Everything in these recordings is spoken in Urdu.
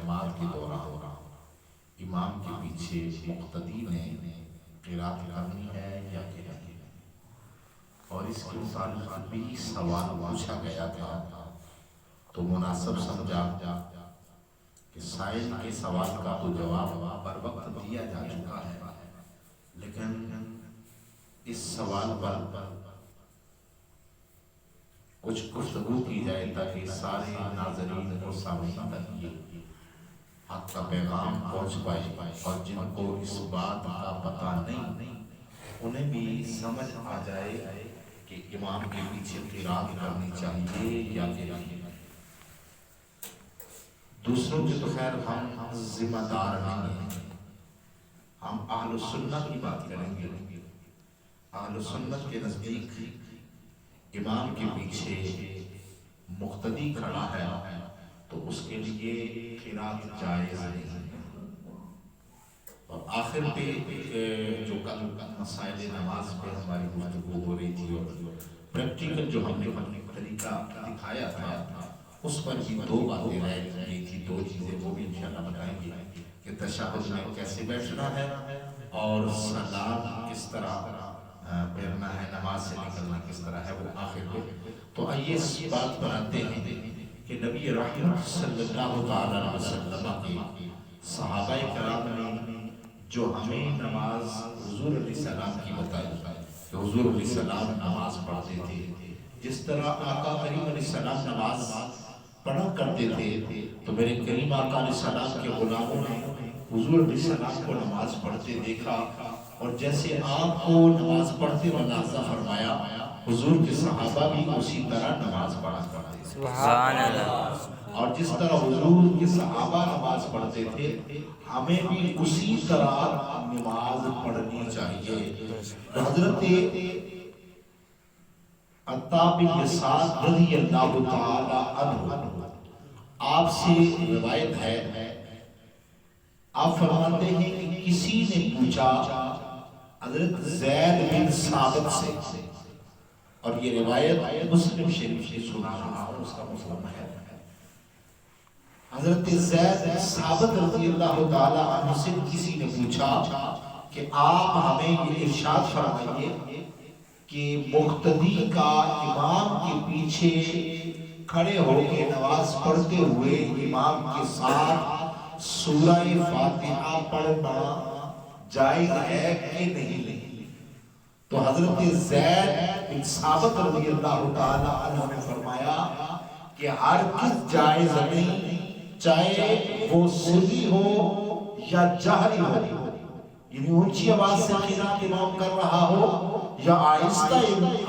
جماعت کے دوران امام کے پیچھے مقتدی نے قرات کرنی ہے یا کہ نہیں، اور اس کے متعلق بھی سوال پوچھا گیا تھا، تو مناسب سمجھا کہ سائل کے سوال کا تو جواب بر وقت دیا جا چکا ہے، لیکن اس سوال پر کچھ گفتگو کی جائے تاکہ سارے ناظرین اور سامعین تک یہ حق کا پیغام پہنچ پائے، اور جن کو اس بات کا پتہ نہیں انہیں بھی سمجھ آ جائے کہ امام کے پیچھے قرات کرنی چاہیے یا نہیں۔ دوسروں کے تو خیر ہم ذمہ دار نہیں ہیں، ہم اہل سنت کی بات کریں گے۔ اہل سنت کے نزدیک امام کے پیچھے مقتدی کھڑا ہے تو اس کے لیے قرات جائز نہیں۔ اور آخر پہ جو کل مسائل نماز پہ ہماری گفتگو ہو رہی تھی اور پریکٹیکل جو ہم نے طریقہ دکھایا تھا، اس پر بھی دو باتیں رہ گئی تھی، دو چیزیں وہ بھی انشاءاللہ بتائیں گے کہ تشہد میں کیسے بیٹھنا ہے اور سلام کس طرح پھیرنا ہے، نماز سے نکلنا کس طرح ہے، وہ آخر پہ۔ تو آئیے اس بات پر آتے ہیں کہ نبی رحمت صلی اللہ علیہ وسلم کے صحابہ کرام نے جو ہمیں نماز حضور علیہ السلام کی بتائی کہ حضور علیہ السلام نماز پڑھتے تھے، جس طرح آقا کریم علیہ السلام نماز پڑھا کرتے تھے، تو میرے کریم آقا علیہ السلام کے غلاموں نے حضور علیہ السلام کو نماز پڑھتے دیکھا، اور جیسے آپ کو نماز پڑھتے ملاحظہ فرمایا، حضور کے صحابہ بھی اسی طرح نماز پڑھا کرتے تھے۔ سبحان اللہ۔ اور جس طرح حضور کے صحابہ نماز پڑھتے تھے، ہمیں بھی اسی طرح نماز پڑھنی چاہیے۔ حضرت عطا بن یسار رضی اللہ تعالی عنہ آپ سے روایت ہے، آپ فرماتے ہیں کہ کسی نے پوچھا حضرت زید بن ثابت سے، اور یہ روایت مسلم شریف سے سنا رہا ہوں، اس کا مفہوم ہے، حضرت زید بن ثابت رضی اللہ تعالی عنہ سے کسی نے پوچھا کہ آپ ہمیں یہ ارشاد فرمائیے کہ مقتدی کا امام کے پیچھے کھڑے ہو کے نماز پڑھتے ہوئے امام کے ساتھ سورہ فاتحہ پڑھنا جائز ہے کہ نہیں؟ تو حضرت زید بن ثابت رضی اللہ تعالی عنہ نے فرمایا کہ ہرگز جائز نہیں، چاہے وہ سری ہو یا جہری ہو، یعنی اونچی آواز سے قرات امام کر رہا ہو یا آہستہ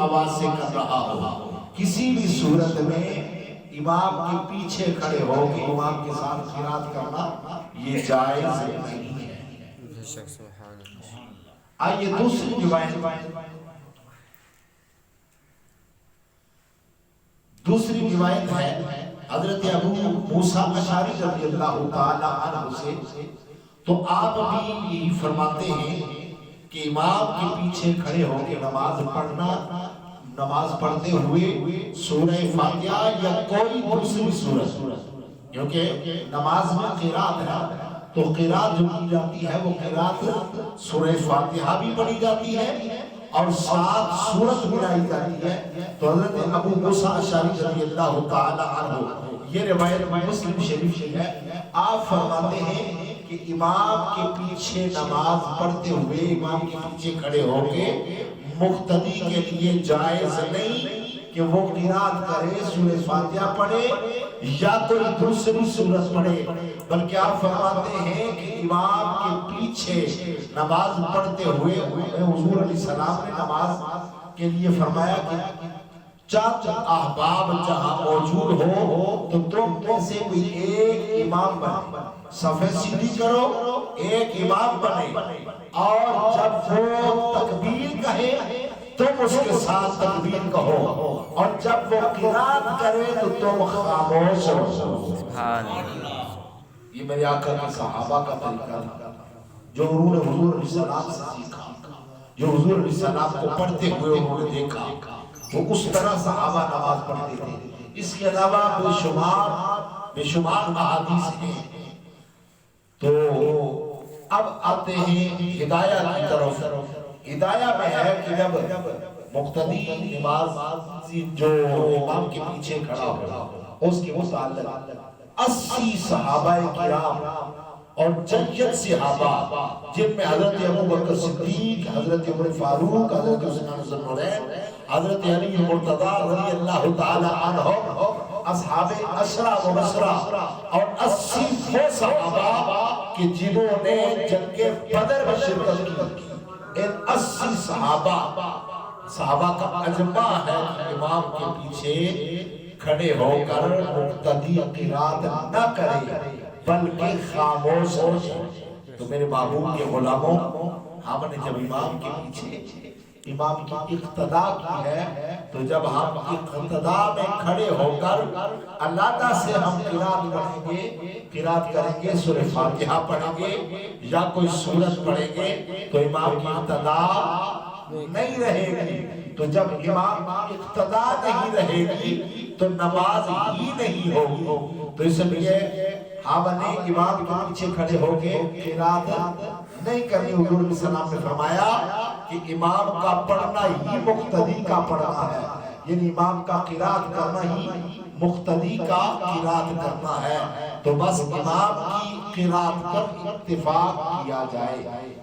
آواز سے کر رہا ہو، کسی بھی صورت میں امام کے پیچھے کھڑے ہو کے امام کے ساتھ قرات کرنا یہ جائز نہیں ہے۔ آئیے دوسری روایت ہے حضرت ابو موسیٰ اشعری رضی اللہ تعالی عنہ سے، تو آپ بھی یہی فرماتے ہیں کہ امام کے پیچھے کھڑے ہو کے نماز پڑھنا، نماز پڑھتے ہوئے سورہ فاتحہ یا کوئی دوسری سورت، کیونکہ نماز میں قرات ہے تو قرات جو کی جاتی ہے وہ قرات سورہ فاتحہ بھی پڑھی جاتی ہے اور ساتھ سورت ملائی جاتی ہے۔ تو حضرت ابو موسیٰ اشعری رضی اللہ تعالی عنہ، یہ روایت مسلم شریف سے ہے، آپ فرماتے ہیں کہ امام کے پیچھے نماز پڑھتے ہوئے امام کے پیچھے کھڑے ہو کے مقتدی کے لیے جائز نہیں کہ وہ قرات کرے، سورہ فاتحہ پڑھے یا کوئی دوسری سورت پڑھے، بلکہ آپ فرماتے ہیں کہ امام کے پیچھے نماز پڑھتے ہوئے حضور علیہ السلام نے نماز کے لیے فرمایا کہ چند احباب جہاں موجود ہو تو تم میں سے کوئی ایک امام بنے، صفحہ سیدھی کرو، ایک امام بنے، اور جب وہ تکبیر کہے تم اس کے ساتھ تکبیر کہو، اور جب وہ قرات کرے تو تم خاموش رہو۔ یہ میرے آقا کے صحابہ کا طریقہ تھا جو انہوں نے حضور علیہ السلام سے سیکھا، جو حضور علیہ السلام کو پڑھتے ہوئے انہوں نے دیکھا، وہ اس طرح صحابہ نماز پڑھتے تھے۔ اس کے علاوہ بے شمار احادیث ہیں تو اب آتے ہیں ہدایہ کی طرف. ہدایہ میں ہے کہ جب مقتدی نمازی جو امام کے پیچھے کھڑا ہو اس کے متعلق 80 صحابہ کرام اور جنجت صحابہ جن میں حضرت ابو بکر صدیق، حضرت عمر فاروق، حضرت عثمان ذو النورین، حضرت علی مرتضیٰ رضی اللہ تعالی عنہ، اصحاب عشرہ مبشرہ اور 80 وہ صحابہ کہ جنہوں نے جنگ بدر میں شرکت کی. ان 80 صحابہ کا اجماع ہے کہ امام کے پیچھے کھڑے ہو کر مقتدی قرات نہ کرے بلکہ خاموش رہے. تو میرے محبوب کے غلاموں، ہم نے جب امام کے پیچھے امام کی اقتداء کی ہے تو جب ہم اقتداء میں کھڑے ہو کر اللہ سے ہم قرات پڑھیں گے، قرات کریں گے، سورہ فاتحہ پڑھیں گے یا کوئی سورت پڑھیں گے تو امام کی اقتداء نہیں رہے گی. تو جب امام اقتداء نہیں رہے گی تو نماز ہی نہیں ہوگی. تو اس لیے ہم نے امام کے پیچھے کھڑے ہو کے قرات نہیں کرنی. حضور علیہ السلام نے فرمایا کہ امام کا پڑھنا ہی مقتدی کا پڑھنا ہے، یعنی امام کا قرات کرنا ہی مقتدی کا قرات کرنا ہے. تو بس امام کی قرات پر اتفاق کیا جائے.